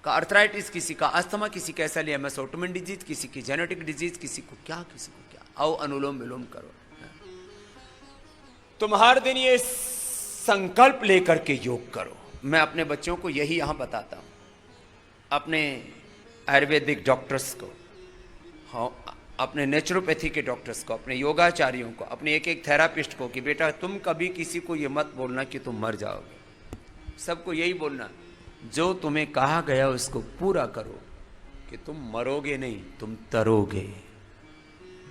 का आर्थराइटिस, किसी का अस्थमा, किसी का ऐसा एमएस ऑटोमिन डिजीज, किसी की जेनेटिक डिजीज, किसी को क्या, किसी को क्या। आओ अनुलोम विलोम करो। तुम हर दिन ये संकल्प लेकर के योग करो। मैं अपने बच्चों को यही यहां बताता हूं, अपने आयुर्वेदिक डॉक्टर्स को, हाँ, अपने नेचुरोपैथी के डॉक्टर्स को, अपने योगाचार्यों को, अपने एक एक थेरापिस्ट को कि बेटा तुम कभी किसी को ये मत बोलना कि तुम मर जाओगे। सबको यही बोलना, जो तुम्हें कहा गया उसको पूरा करो कि तुम मरोगे नहीं, तुम तरोगे।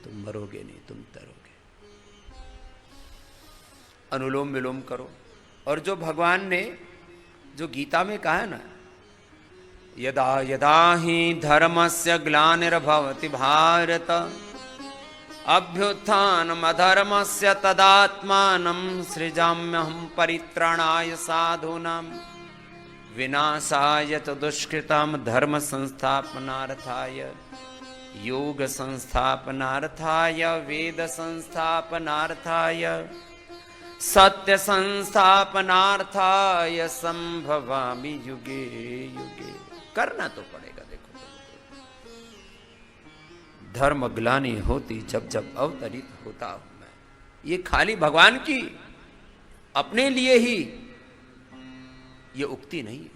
तुम मरोगे नहीं, तुम तरोगे। अनुलोम विलोम करो। और जो भगवान ने जो गीता में कहा है ना, यदा यदा ही धर्मस्य ग्लानिर्भवति भारत अभ्युत्थानम् अधर्मस्य तदात्मानं सृजाम्यहं परित्राणाय साधूनां विनाशाय च दुष्कृतां धर्म संस्थापनार्थाय योग संस्थापनार्थाय वेद संस्थापनार्थाय सत्य संस्थापनार्थाय संभवामि युगे युगे। करना तो पड़ेगा। देखो धर्म ग्लानि होती जब जब अवतरित होता हूं मैं। ये खाली भगवान की अपने लिए ही ये उक्ति नहीं है,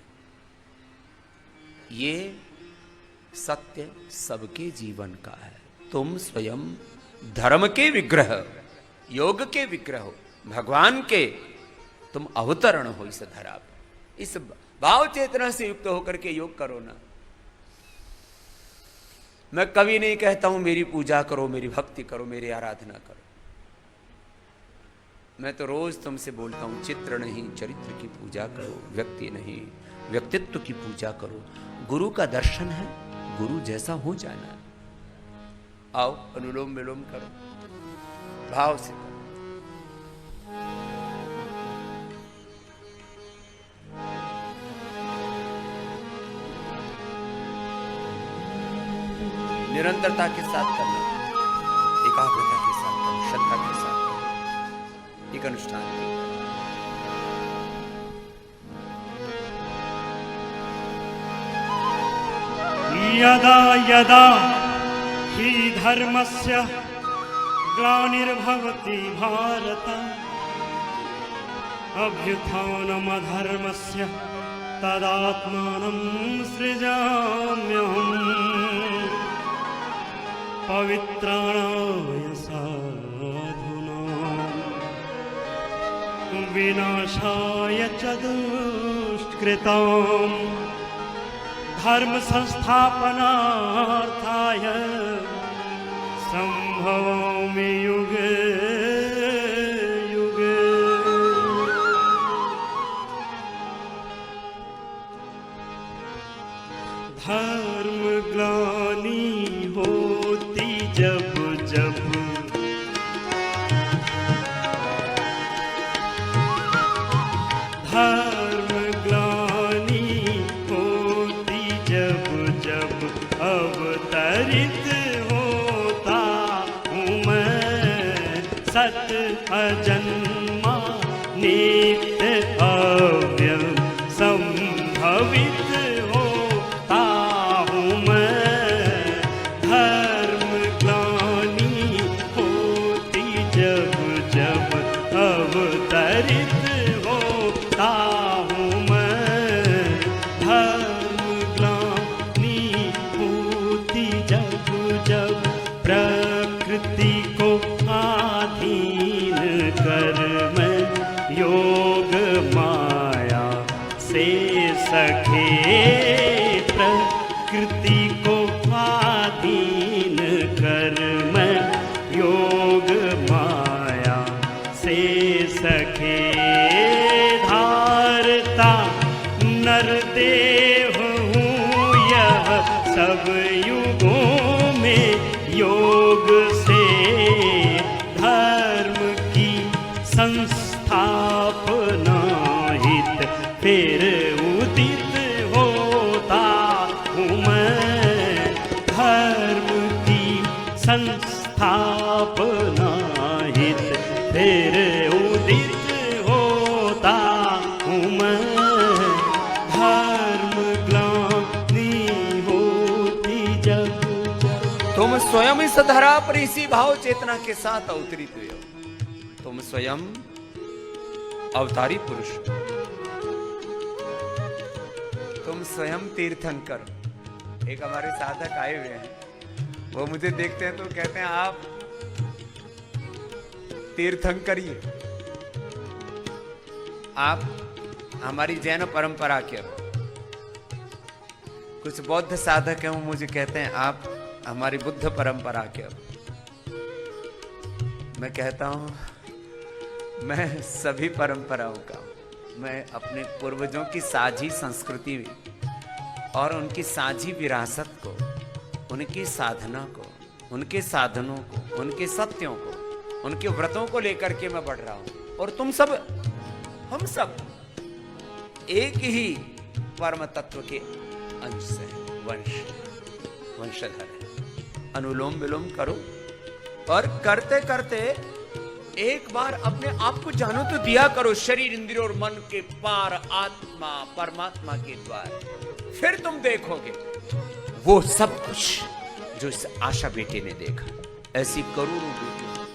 ये सत्य सबके जीवन का है। तुम स्वयं धर्म के विग्रह, योग के विग्रह हो, भगवान के तुम अवतरण हो इस धरा पर। इस भाव चेतना से युक्त होकर के योग करो ना। मैं कभी नहीं कहता हूं मेरी पूजा करो, मेरी भक्ति करो, मेरी आराधना करो। मैं तो रोज तुमसे बोलता हूं चित्र नहीं चरित्र की पूजा करो, व्यक्ति नहीं व्यक्तित्व की पूजा करो। गुरु का दर्शन है, गुरु जैसा हो जाना। आओ अनुलोम विलोम करो, भाव से करो। निरंतरता के साथ करना, एकाग्रता के साथ करना, श्रद्धा के साथ करना, एक अनुष्ठान की। यदा यदा हि धर्मस्य ग्लानिर्भवति भारत अभ्युत्थानमधर्मस्य तदात्मानं सृजाम्यहम् पवित्राणाय साधूनां विनाशाय च दुष्कृतां धर्म संस्थापनार्थाय संभवामि युगे युगे। धर्म ग्लानि होती जब जब धर्म ग्लानि होती जब जब अवतरित होता हूँ मैं सत अजन्मा नित्य अव्यय संभवित होता हूँ मैं। धर्म ग्लानि होती जब जब अवतरित होता हूँ मैं। धर्म ग्लानि होती जब जब प्रकृति को आधीन कर मैं योग माया से सखे प्रकृति को आधीन कर मैं योग माया से सखे धारता नरदेव हूँ यह सब युगों में योग से धर्म की संस्थापना हित फिर उदित होता हूँ मैं। धर्म की संस्थापना हित फिर उदित होता हूँ मैं। धर्म ग्लानि स्वयं इस धरा पर इसी भाव चेतना के साथ अवतरित हुए हो। तुम स्वयं अवतारी पुरुष हो। तुम स्वयं तीर्थंकर। एक हमारे साधक आए हुए हैं, वो मुझे देखते हैं तो कहते हैं आप तीर्थंकर ही हैं। आप हमारी जैन परंपरा के हो। कुछ बौद्ध साधक हैं, वो मुझे कहते हैं आप हमारी बुद्ध परंपरा के हो। मैं कहता हूं मैं सभी परंपराओं का हूं। मैं अपने पूर्वजों की साझी संस्कृति और उनकी साझी विरासत को, उनकी साधना को, उनके साधनों को, उनके सत्यों को, उनके व्रतों को लेकर के मैं बढ़ रहा हूं। और तुम सब, हम सब एक ही परम तत्व के अंश से वंशधर है। अनुलोम विलोम करो और करते करते एक बार अपने आप को जानो तो दिया करो, शरीर इंद्रियों और मन के पार आत्मा परमात्मा के द्वार। फिर तुम देखोगे वो सब कुछ जो इस आशा बेटे ने देखा। ऐसी करोड़ों बेटियों,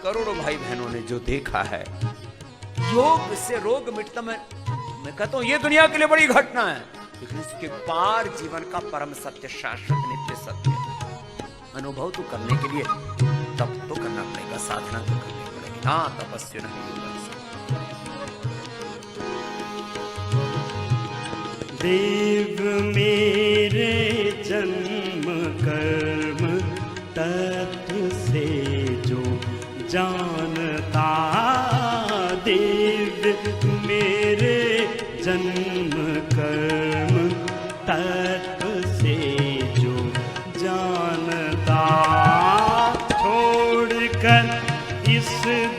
करोड़ों भाई बहनों ने जो देखा है, योग से रोग मिटता। मैं कहता हूं ये दुनिया के लिए बड़ी घटना है, लेकिन इसके पार जीवन का परम सत्य, शाश्वत नित्य सत्य अनुभव तो करने के लिए तप तो करना पड़ेगा, साधना तो करनी पड़ेगी। हाँ, तपस्या नहीं देव मेरे जन्म कर्म तत्व से जो जानता, देव मेरे जन्म कर्म तत्व से जो जानता, छोड़कर इस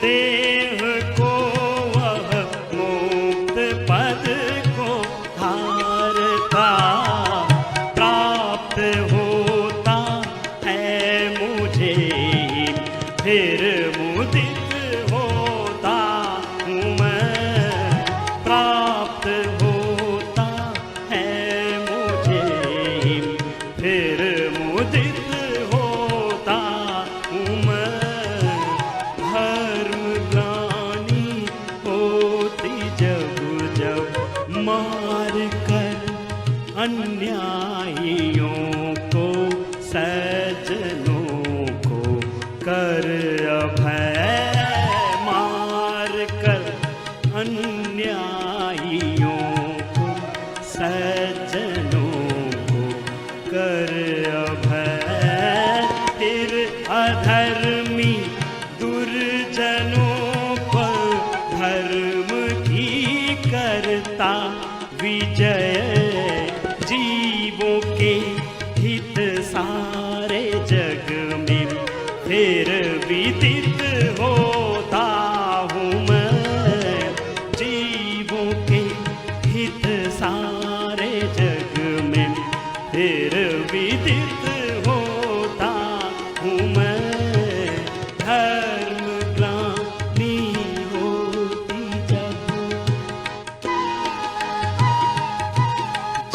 देह को वह मुक्त पद को हारता, प्राप्त होता है मुझे फिर मुदित होता हूँ मैं, प्राप्त होता है मुझे फिर मुदित होता हूँ मैं। धर्म ग्लानि होती जब जब मार कर अन्यायियों को, सज्जनों को कर अभय, मार कर अन्यायियों को, सज्जनों को कर अभय, फिर अधर्मी दुर्जनों पर धर्म की करता विजय, जीवों के हित सारे जग में फिर विदित होता हूँ मैं, जीवों के हित सारे जग में फिर विदित होता हूँ मैं। धर्म ग्लानि होती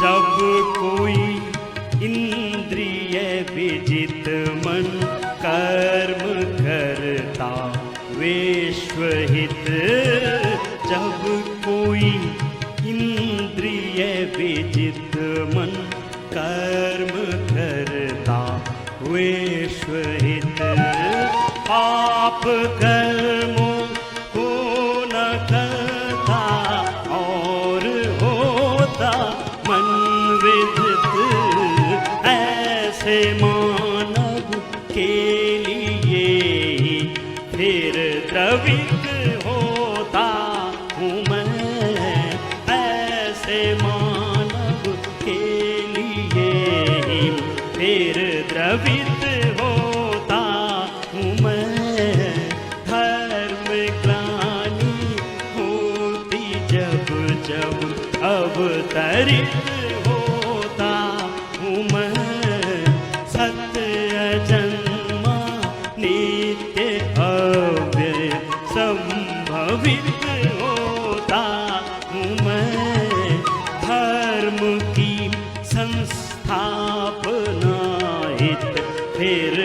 जब कोई इंद्रिय विजित मन कर्म करता विश्वहित, जब कोई इंद्रिय विजित मन कर्म करता विश्वहित, पाप कर्मों को न करता और होता मन विदित, ऐसे मानव के लिए ही फिर द्रवित होता हूँ मैं, ऐसे मानव के लिए ही फिर द्रवित होता हूँ मैं। धर्म ग्लानि होती जब जब अवतरित होता हूँ मैं, सत्य जन्मा नित्य अव्यय संभवित होता हूँ मैं। धर्म की संस्थापना हित फिर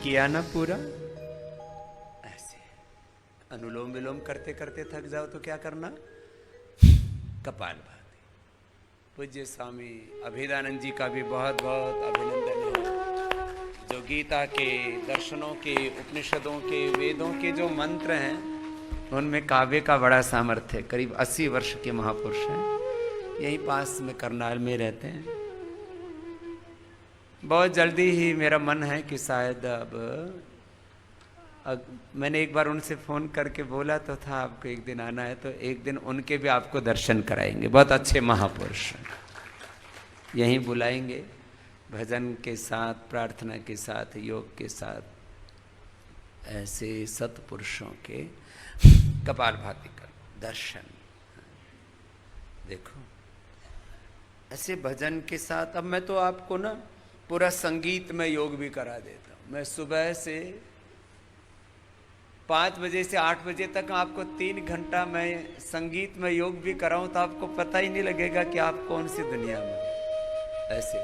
किया ना पूरा। ऐसे अनुलोम विलोम करते करते थक जाओ तो क्या करना, कपालभाति। पूज्य स्वामी अभेदानंद जी का भी बहुत बहुत अभिनंदन है, जो गीता के, दर्शनों के, उपनिषदों के, वेदों के जो मंत्र हैं उनमें काव्य का बड़ा सामर्थ्य है। करीब 80 वर्ष के महापुरुष हैं, यहीं पास में करनाल में रहते हैं। बहुत जल्दी ही मेरा मन है कि शायद अब मैंने एक बार उनसे फ़ोन करके बोला तो था आपको एक दिन आना है, तो एक दिन उनके भी आपको दर्शन कराएंगे। बहुत अच्छे महापुरुष हैं, यहीं बुलाएंगे भजन के साथ, प्रार्थना के साथ, योग के साथ, ऐसे सत्पुरुषों के कपालभाति का दर्शन। देखो ऐसे भजन के साथ। अब मैं तो आपको ना पूरा संगीत में योग भी करा देता हूँ। मैं सुबह से 5 बजे से 8 बजे तक आपको 3 घंटा मैं संगीत में योग भी कराऊं तो आपको पता ही नहीं लगेगा कि आप कौन सी दुनिया में। ऐसे